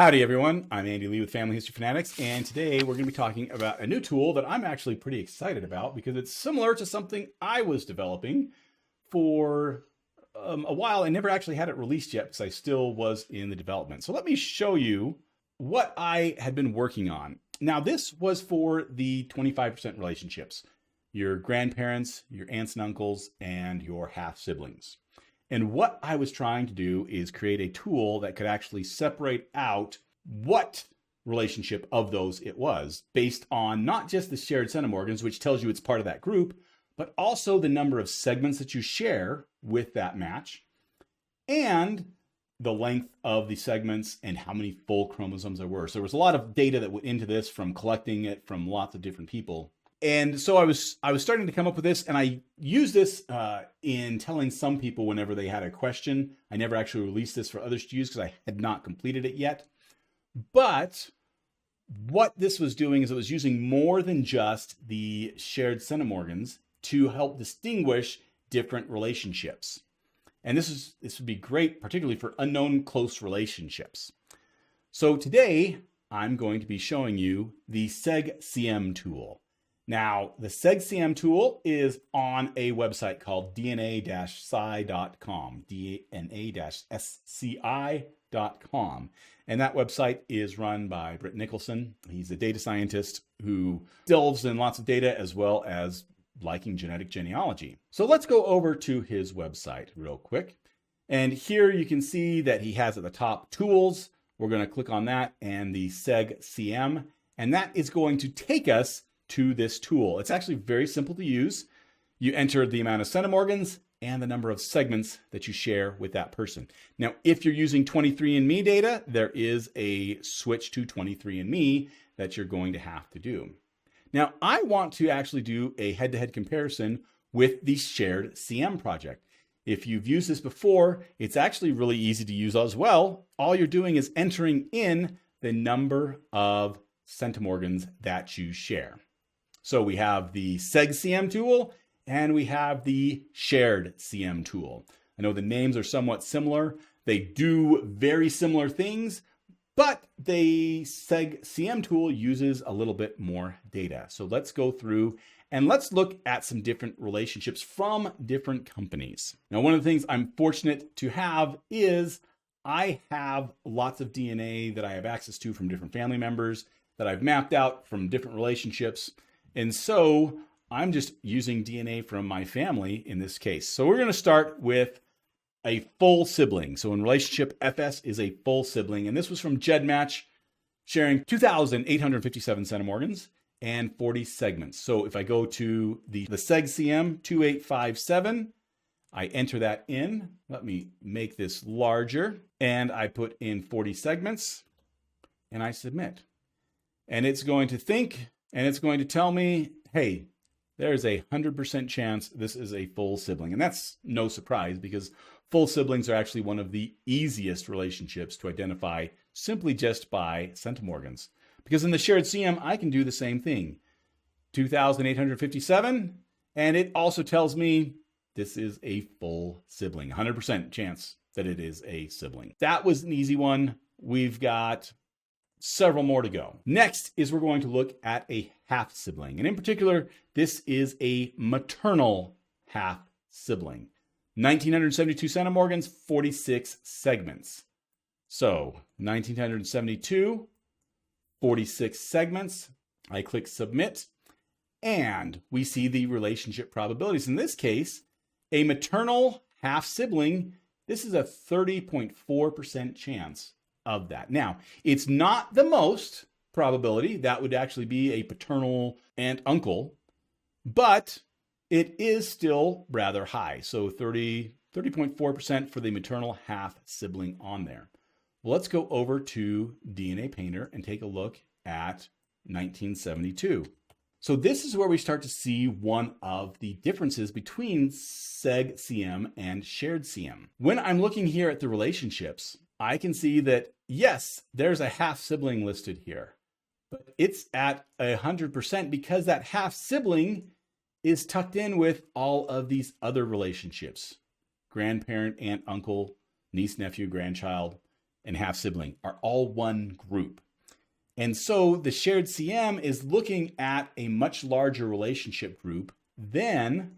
Howdy everyone, I'm Andy Lee with Family History Fanatics, and today we're going to be talking about a new tool that I'm actually pretty excited about because it's similar to something I was developing for a while and never actually had it released yet because I still was in the development. So let me show you what I had been working on. Now this was for the 25% relationships, your grandparents, your aunts and uncles, and your half siblings. And what I was trying to do is create a tool that could actually separate out what relationship of those it was based on not just the shared centimorgans, which tells you it's part of that group, but also the number of segments that you share with that match and the length of the segments and how many full chromosomes there were. So there was a lot of data that went into this from collecting it from lots of different people. And so I was starting to come up with this, and I used this in telling some people whenever they had a question. I never actually released this for others to use because I had not completed it yet. But what this was doing is it was using more than just the shared centimorgans to help distinguish different relationships. And this would be great, particularly for unknown close relationships. So today I'm going to be showing you the SegcM tool. Now, the SegcM tool is on a website called dna-sci.com, dna-sci.com. And that website is run by Britt Nicholson. He's a data scientist who delves in lots of data as well as liking genetic genealogy. So let's go over to his website real quick. And here you can see that he has at the top tools. We're going to click on that and the SegcM, and that is going to take us to this tool. It's actually very simple to use. You enter the amount of centimorgans and the number of segments that you share with that person. Now, if you're using 23andMe data, there is a switch to 23andMe that you're going to have to do. Now, I want to actually do a head-to-head comparison with the SharedcM project. If you've used this before, it's actually really easy to use as well. All you're doing is entering in the number of centimorgans that you share. So we have the SegcM tool and we have the SharedcM tool. I know the names are somewhat similar. They do very similar things, but the SegcM tool uses a little bit more data. So let's go through and let's look at some different relationships from different companies. Now, one of the things I'm fortunate to have is I have lots of DNA that I have access to from different family members that I've mapped out from different relationships. And so I'm just using DNA from my family in this case. So we're going to start with a full sibling. So in relationship, FS is a full sibling. And this was from GEDmatch, sharing 2,857 centimorgans and 40 segments. So if I go to the SegcM 2857, I enter that in. Let me make this larger. And I put in 40 segments and I submit. And it's going to think, and it's going to tell me, hey, there's a 100% chance this is a full sibling. And that's no surprise because full siblings are actually one of the easiest relationships to identify simply just by centimorgans. Because in the SharedcM, I can do the same thing. 2,857, and it also tells me this is a full sibling, 100% chance that it is a sibling. That was an easy one. We've got several more to go. Next is we're going to look at a half sibling. And in particular, this is a maternal half sibling. 1,972 centimorgans, 46 segments. So 1,972, 46 segments. I click submit and we see the relationship probabilities. In this case, a maternal half sibling, this is a 30.4% chance of that. Now, it's not the most probability. That would actually be a paternal aunt uncle, but it is still rather high. So 30.4% for the maternal half sibling on there. Well, let's go over to DNA Painter and take a look at 1972. So this is where we start to see one of the differences between SegcM and SharedcM. When I'm looking here at the relationships, I can see that, yes, there's a half sibling listed here, but it's at 100% because that half sibling is tucked in with all of these other relationships. Grandparent, aunt, uncle, niece, nephew, grandchild. and half-sibling are all one group. And so the SharedcM is looking at a much larger relationship group than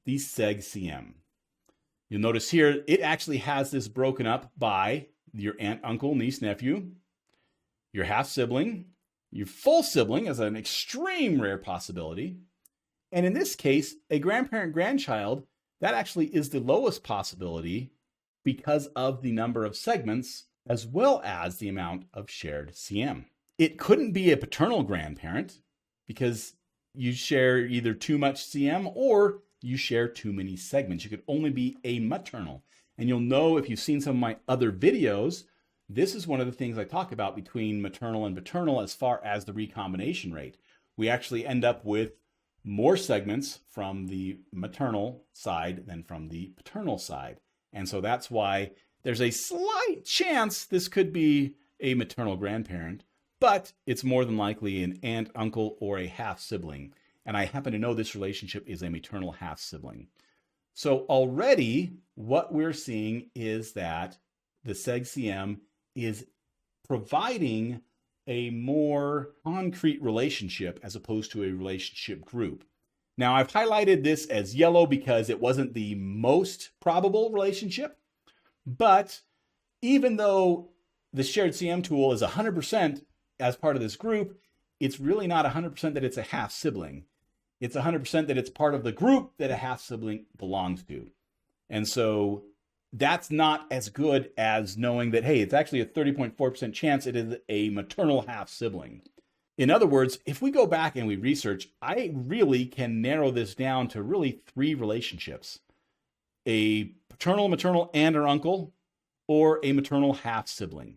the SegcM. You'll notice here, it actually has this broken up by your aunt, uncle, niece, nephew, your half-sibling, your full sibling as an extreme rare possibility. And in this case, a grandparent-grandchild, that actually is the lowest possibility because of the number of segments as well as the amount of SharedcM. It couldn't be a paternal grandparent because you share either too much CM or you share too many segments. You could only be a maternal. And you'll know if you've seen some of my other videos, this is one of the things I talk about between maternal and paternal as far as the recombination rate. We actually end up with more segments from the maternal side than from the paternal side. And so that's why there's a slight chance this could be a maternal grandparent, but it's more than likely an aunt, uncle, or a half-sibling. And I happen to know this relationship is a maternal half-sibling. So already what we're seeing is that the SegcM is providing a more concrete relationship as opposed to a relationship group. Now, I've highlighted this as yellow because it wasn't the most probable relationship, but even though the SharedcM tool is 100% as part of this group, it's really not 100% that it's a half-sibling. It's 100% that it's part of the group that a half-sibling belongs to. And so that's not as good as knowing that, hey, it's actually a 30.4% chance it is a maternal half-sibling. In other words, if we go back and we research, I really can narrow this down to really 3 relationships: a paternal, maternal aunt or uncle, or a maternal half-sibling.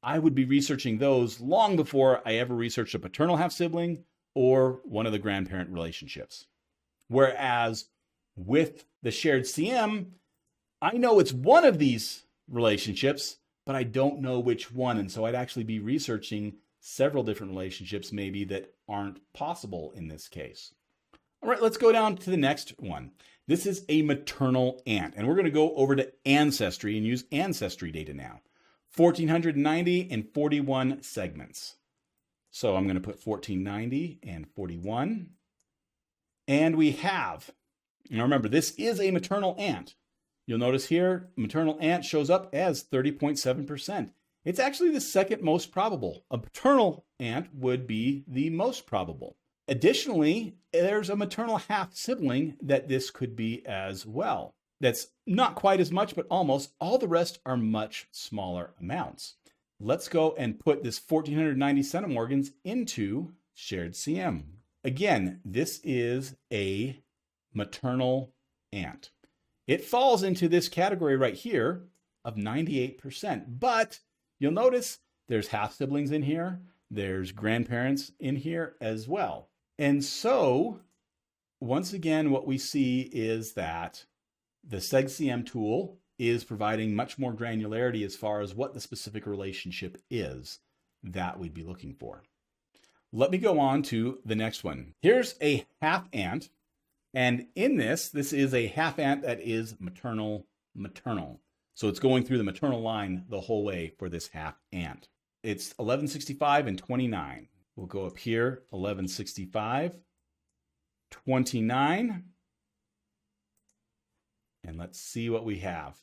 I would be researching those long before I ever researched a paternal half-sibling or one of the grandparent relationships. Whereas with the SharedcM, I know it's one of these relationships, but I don't know which one. And so I'd actually be researching several different relationships maybe that aren't possible in this case. All right, let's go down to the next one. This is a maternal aunt, and we're going to go over to Ancestry and use Ancestry data now. 1,490 and 41 segments. So I'm going to put 1,490 and 41. And we have, now remember, this is a maternal aunt. You'll notice here, maternal aunt shows up as 30.7%. It's actually the second most probable. A paternal aunt would be the most probable. Additionally, there's a maternal half-sibling that this could be as well. That's not quite as much, but almost. All the rest are much smaller amounts. Let's go and put this 1,490 centimorgans into SharedcM. Again, this is a maternal aunt. It falls into this category right here of 98%, but you'll notice there's half-siblings in here, there's grandparents in here as well. And so, once again, what we see is that the SegcM tool is providing much more granularity as far as what the specific relationship is that we'd be looking for. Let me go on to the next one. Here's a half-aunt, and in this is a half-aunt that is maternal. So it's going through the maternal line the whole way for this half-aunt. It's 1165 and 29. We'll go up here, 1165, 29, and let's see what we have.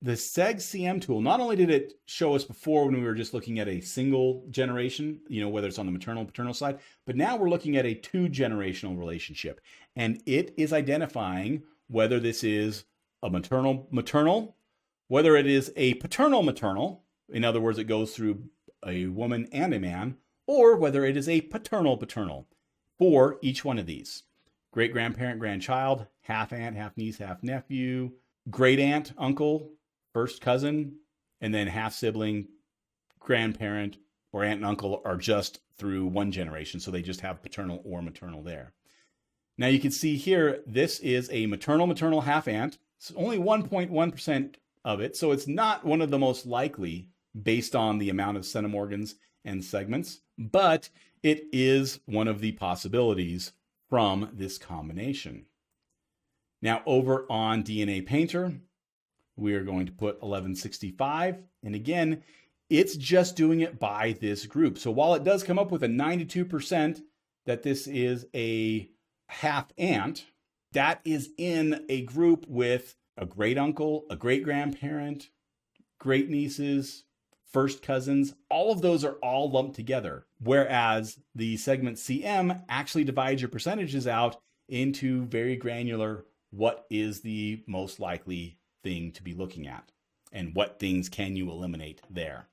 The SegcM tool, not only did it show us before when we were just looking at a single generation, whether it's on the maternal and paternal side, but now we're looking at a 2-generational relationship, and it is identifying whether this is a maternal, whether it is a paternal, in other words, it goes through a woman and a man, or whether it is a paternal for each one of these. Great grandparent, grandchild, half aunt, half niece, half nephew, great aunt, uncle, first cousin, and then half sibling, grandparent, or aunt and uncle are just through one generation. So they just have paternal or maternal there. Now you can see here, this is a maternal half aunt. It's only 1.1% of it. So it's not one of the most likely based on the amount of centimorgans and segments, but it is one of the possibilities from this combination. Now over on DNA Painter, We are going to put 1165. And again, it's just doing it by this group. So while it does come up with a 92% that this is a half aunt, that is in a group with a great uncle, a great grandparent, great nieces, first cousins. All of those are all lumped together. Whereas the SegcM actually divides your percentages out into very granular, what is the most likely thing to be looking at and what things can you eliminate there.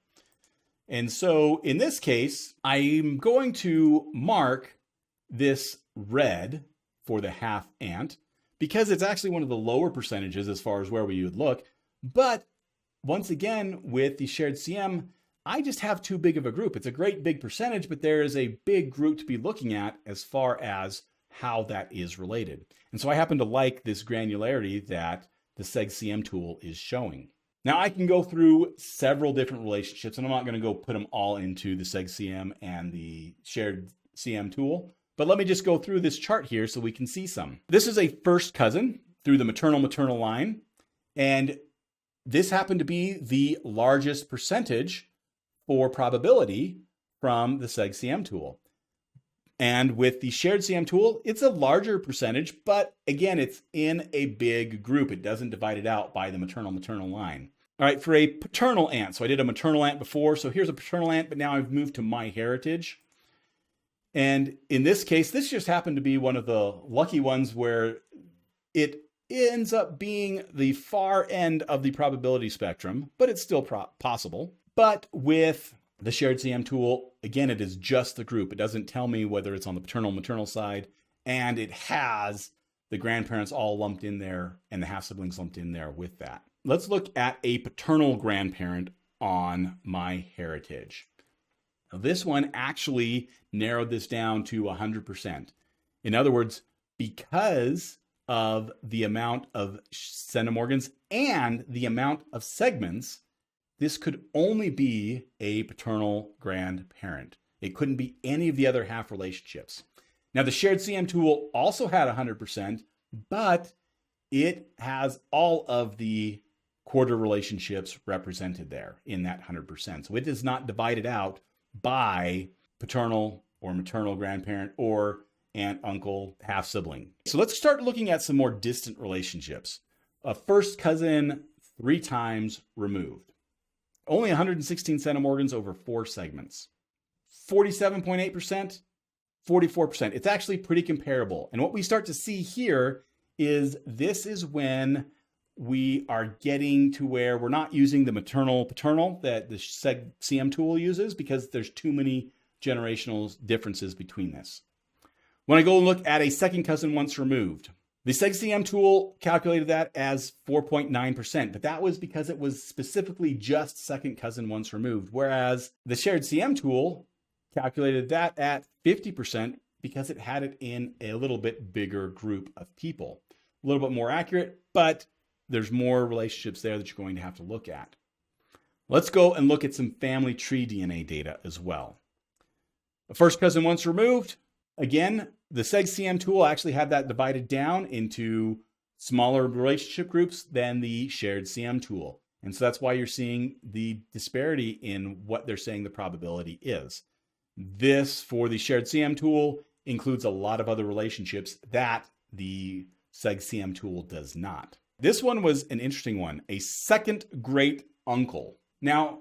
And so in this case, I'm going to mark this red for the half aunt because it's actually one of the lower percentages as far as where we would look. But once again, with the SharedcM, I just have too big of a group. It's a great big percentage, but there is a big group to be looking at as far as how that is related. And so I happen to like this granularity that the SegcM tool is showing. Now I can go through several different relationships, and I'm not going to go put them all into the SegcM and the SharedcM tool, but let me just go through this chart here so we can see some. This is a first cousin through the maternal line, and this happened to be the largest percentage for probability from the SegcM tool. And with the SharedcM tool, it's a larger percentage, but again, it's in a big group. It doesn't divide it out by the maternal line. All right, for a paternal aunt. So I did a maternal aunt before. So here's a paternal aunt, but now I've moved to MyHeritage. And in this case, this just happened to be one of the lucky ones where it ends up being the far end of the probability spectrum, but it's still possible. But with the SharedcM tool, again, it is just the group. It doesn't tell me whether it's on the maternal side, and it has the grandparents all lumped in there and the half siblings lumped in there with that. Let's look at a paternal grandparent on MyHeritage. Now, this one actually narrowed this down to 100%. In other words, because of the amount of centimorgans and the amount of segments, this could only be a paternal grandparent. It couldn't be any of the other half relationships. Now, the SharedcM tool also had 100%, but it has all of the quarter relationships represented there in that 100%. So it is not divided out by paternal or maternal grandparent or aunt, uncle, half sibling. So let's start looking at some more distant relationships. A first cousin 3 times removed. Only 116 centimorgans over 4 segments. 47.8%, 44%. It's actually pretty comparable. And what we start to see here is this is when we are getting to where we're not using the maternal-paternal that the SegcM tool uses because there's too many generational differences between this. When I go and look at a second cousin once removed, the SegcM tool calculated that as 4.9%, but that was because it was specifically just second cousin once removed, whereas the SharedcM tool calculated that at 50% because it had it in a little bit bigger group of people. A little bit more accurate, but there's more relationships there that you're going to have to look at. Let's go and look at some family tree DNA data as well. A first cousin once removed, again, the SegcM tool actually had that divided down into smaller relationship groups than the SharedcM tool. And so that's why you're seeing the disparity in what they're saying the probability is. This, for the SharedcM tool, includes a lot of other relationships that the SegcM tool does not. This one was an interesting one, a second great uncle. Now,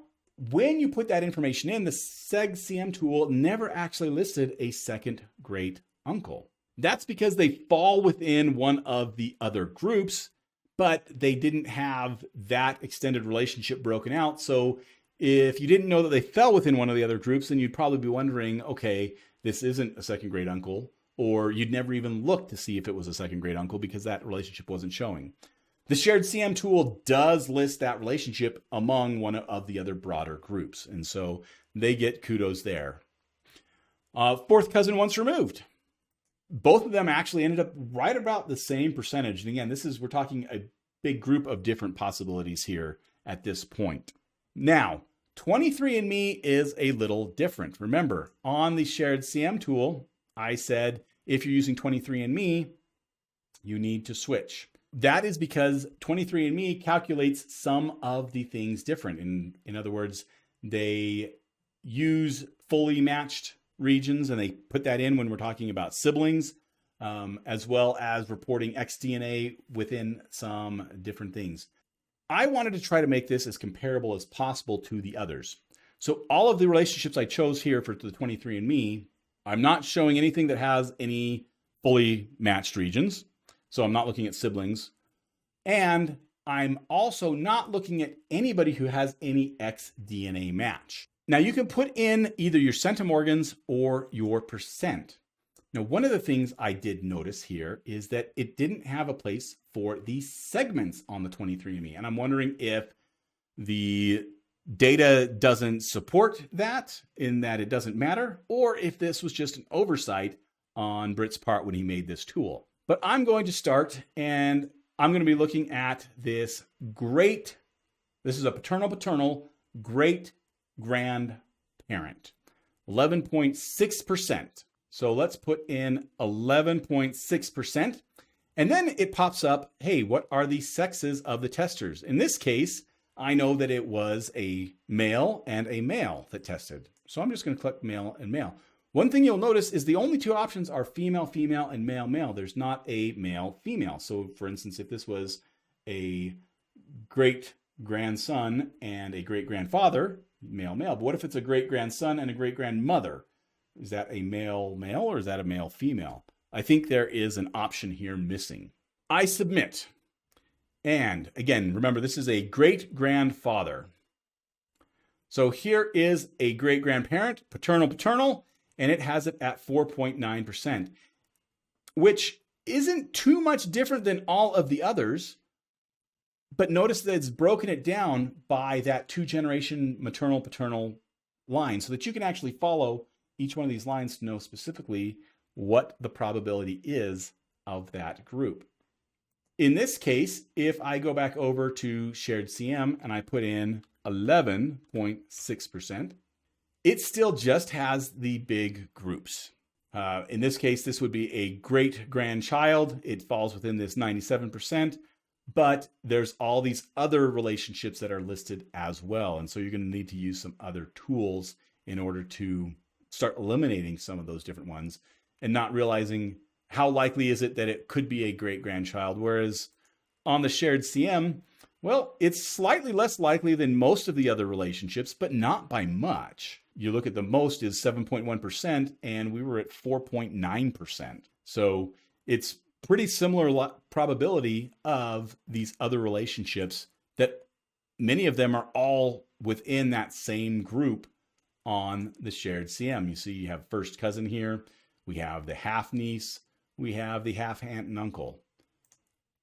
when you put that information in, the SegcM tool never actually listed a second great uncle. That's because they fall within one of the other groups, but they didn't have that extended relationship broken out. So if you didn't know that they fell within one of the other groups, then you'd probably be wondering, okay, this isn't a second great uncle, or you'd never even look to see if it was a second great uncle because that relationship wasn't showing. The SharedcM tool does list that relationship among one of the other broader groups, and so they get kudos there. Fourth cousin once removed. Both of them actually ended up right about the same percentage. And again, we're talking a big group of different possibilities here at this point. Now, 23andMe is a little different. Remember, on the SharedcM tool, I said if you're using 23andMe, you need to switch. that is because 23andMe calculates some of the things different. In other words, they use fully matched regions and they put that in when we're talking about siblings, as well as reporting xDNA within some different things. I wanted to try to make this as comparable as possible to the others. So all of the relationships I chose here for the 23andMe, I'm not showing anything that has any fully matched regions. So I'm not looking at siblings. And I'm also not looking at anybody who has any xDNA match. Now you can put in either your centimorgans or your percent. Now, one of the things I did notice here is that it didn't have a place for the segments on the 23andMe. And I'm wondering if the data doesn't support that, in that it doesn't matter, or if this was just an oversight on Britt's part when he made this tool. But I'm going to start, and I'm going to be looking at this is a paternal great grandparent, 11.6%. So let's put in 11.6%. And then it pops up, hey, what are the sexes of the testers? In this case, I know that it was a male and a male that tested. So I'm just going to click male and male. One thing you'll notice is the only two options are female, female, and male, male. There's not a male, female. So for instance, if this was a great grandson and a great grandfather, male, male. But what if it's a great grandson and a great grandmother? Is that a male, male, or is that a male, female? I think there is an option here missing. I submit. And again, remember, this is a great grandfather. So here is a great grandparent, paternal, and it has it at 4.9%, which isn't too much different than all of the others. But notice that it's broken it down by that 2-generation maternal-paternal line so that you can actually follow each one of these lines to know specifically what the probability is of that group. In this case, if I go back over to SharedcM and I put in 11.6%, it still just has the big groups. In this case, this would be a great grandchild. It falls within this 97%, but there's all these other relationships that are listed as well. And so you're going to need to use some other tools in order to start eliminating some of those different ones and not realizing how likely is it that it could be a great grandchild. Whereas on the SharedcM, well, it's slightly less likely than most of the other relationships, but not by much. You look at the most is 7.1%, and we were at 4.9%. So it's pretty similar probability of these other relationships that many of them are all within that same group on the SharedcM. You see you have first cousin here. We have the half niece. We have the half aunt and uncle.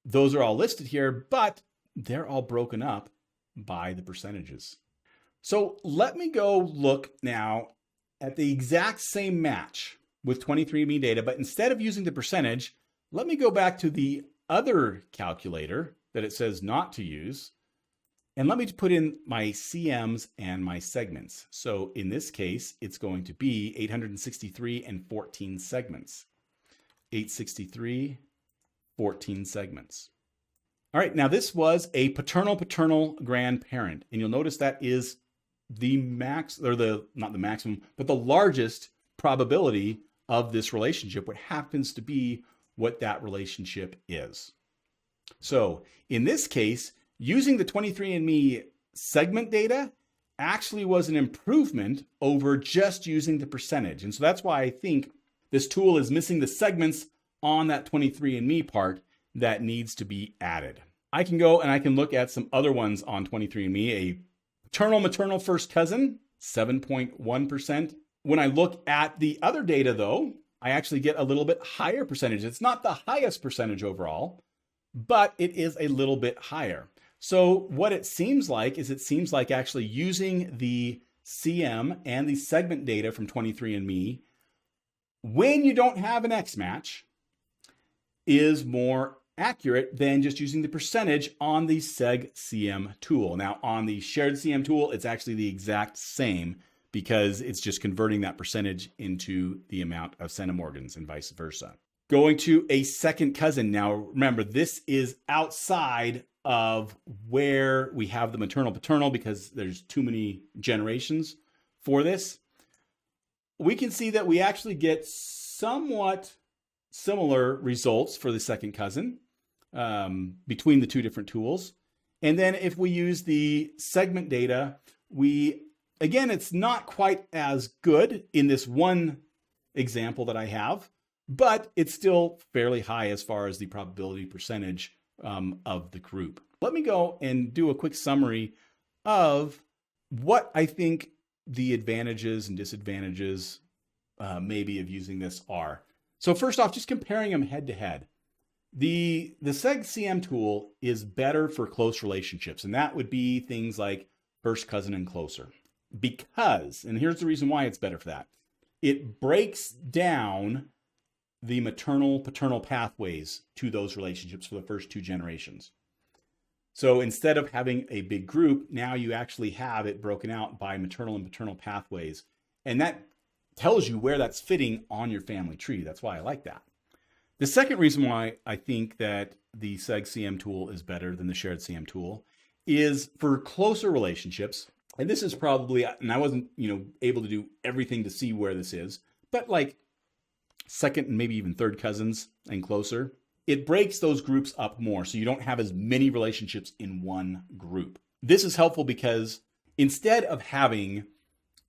Those are all listed here, but they're all broken up by the percentages. So let me go look now at the exact same match with 23andMe data, but instead of using the percentage, let me go back to the other calculator that it says not to use. And let me put in my CMs and my segments. So in this case, it's going to be 863 and 14 segments. 863, 14 segments. All right, now this was a paternal grandparent. And you'll notice that is the max, or not the maximum, but the largest probability of this relationship, what happens to be what that relationship is. So in this case, using the 23andMe segment data actually was an improvement over just using the percentage. And so that's why I think this tool is missing the segments on that 23andMe part that needs to be added. I can go and I can look at some other ones on 23andMe, a maternal first cousin, 7.1%. When I look at the other data though, I actually get a little bit higher percentage. It's not the highest percentage overall, but it is a little bit higher. So what it seems like is actually using the CM and the segment data from 23andMe when you don't have an X match is more accurate than just using the percentage on the SegcM tool. Now on the SharedcM tool, it's actually the exact same because it's just converting that percentage into the amount of centimorgans and vice versa. Going to a second cousin. Now, remember, this is outside of where we have the maternal paternal because there's too many generations for this. We can see that we actually get somewhat similar results for the second cousin between the two different tools. And then if we use the segment data, again, it's not quite as good in this one example that I have, but it's still fairly high as far as the probability percentage of the group. Let me go and do a quick summary of what I think the advantages and disadvantages maybe of using this are. So first off, just comparing them head to head. The SegcM tool is better for close relationships, and that would be things like first cousin and closer. Because, and here's the reason why it's better for that, it breaks down the maternal paternal pathways to those relationships for the first two generations. So instead of having a big group, now you actually have it broken out by maternal and paternal pathways. And that tells you where that's fitting on your family tree. That's why I like that. The second reason why I think that the SegcM tool is better than the SharedcM tool is for closer relationships. And this is probably, and I wasn't, able to do everything to see where this is, but like second and maybe even third cousins and closer, it breaks those groups up more. So you don't have as many relationships in one group. This is helpful because instead of having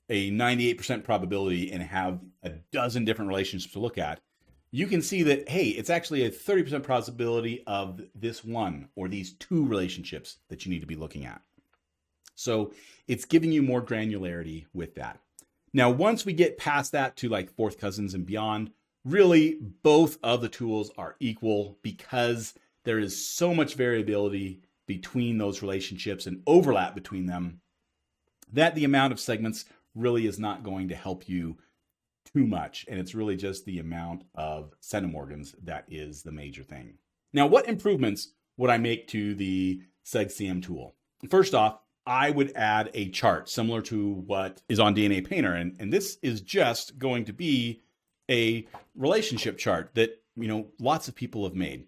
a 98% probability and have a dozen different relationships to look at, you can see that, hey, it's actually a 30% possibility of this one or these two relationships that you need to be looking at. So it's giving you more granularity with that. Now, once we get past that to like fourth cousins and beyond, really both of the tools are equal because there is so much variability between those relationships and overlap between them that the amount of segments really is not going to help you too much. And it's really just the amount of centimorgans that is the major thing. Now, what improvements would I make to the SegcM tool? First off, I would add a chart similar to what is on DNA Painter. And this is just going to be a relationship chart that, lots of people have made.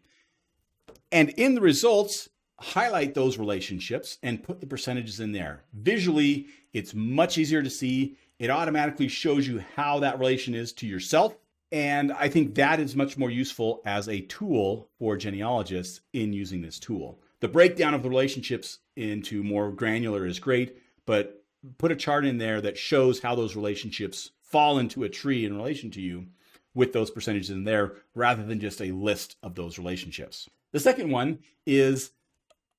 And in the results, highlight those relationships and put the percentages in there. Visually, it's much easier to see. It automatically shows you how that relation is to yourself. And I think that is much more useful as a tool for genealogists in using this tool. The breakdown of the relationships into more granular is great, but put a chart in there that shows how those relationships fall into a tree in relation to you with those percentages in there, rather than just a list of those relationships. The second one is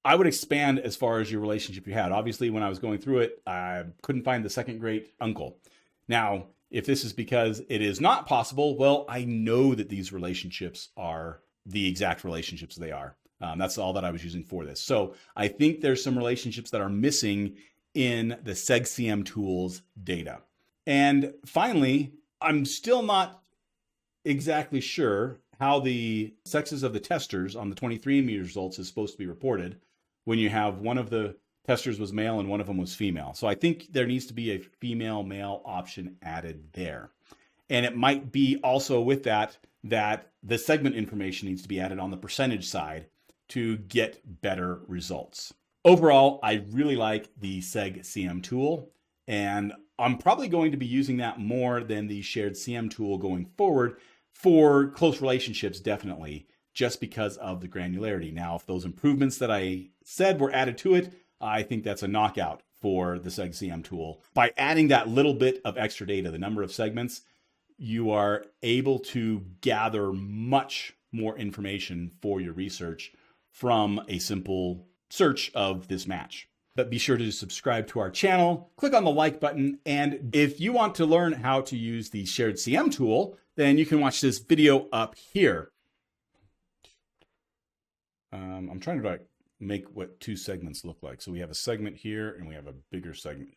I would expand as far as your relationship you had. Obviously, when I was going through it, I couldn't find the second great uncle. Now, if this is because it is not possible, well, I know that these relationships are the exact relationships they are. That's all that I was using for this. So I think there's some relationships that are missing in the SegcM tools data. And finally, I'm still not exactly sure how the sexes of the testers on the 23andMe results is supposed to be reported when you have one of the testers was male and one of them was female. So I think there needs to be a female-male option added there. And it might be also with that the segment information needs to be added on the percentage side to get better results. Overall, I really like the SegcM tool, and I'm probably going to be using that more than the SharedcM tool going forward for close relationships, definitely, just because of the granularity. Now, if those improvements that I said were added to it, I think that's a knockout for the SegcM tool. By adding that little bit of extra data, the number of segments, you are able to gather much more information for your research from a simple search of this match. But be sure to subscribe to our channel, click on the like button, and if you want to learn how to use the SharedcM tool, then you can watch this video up here. I'm trying to make what two segments look like. So we have a segment here and we have a bigger segment.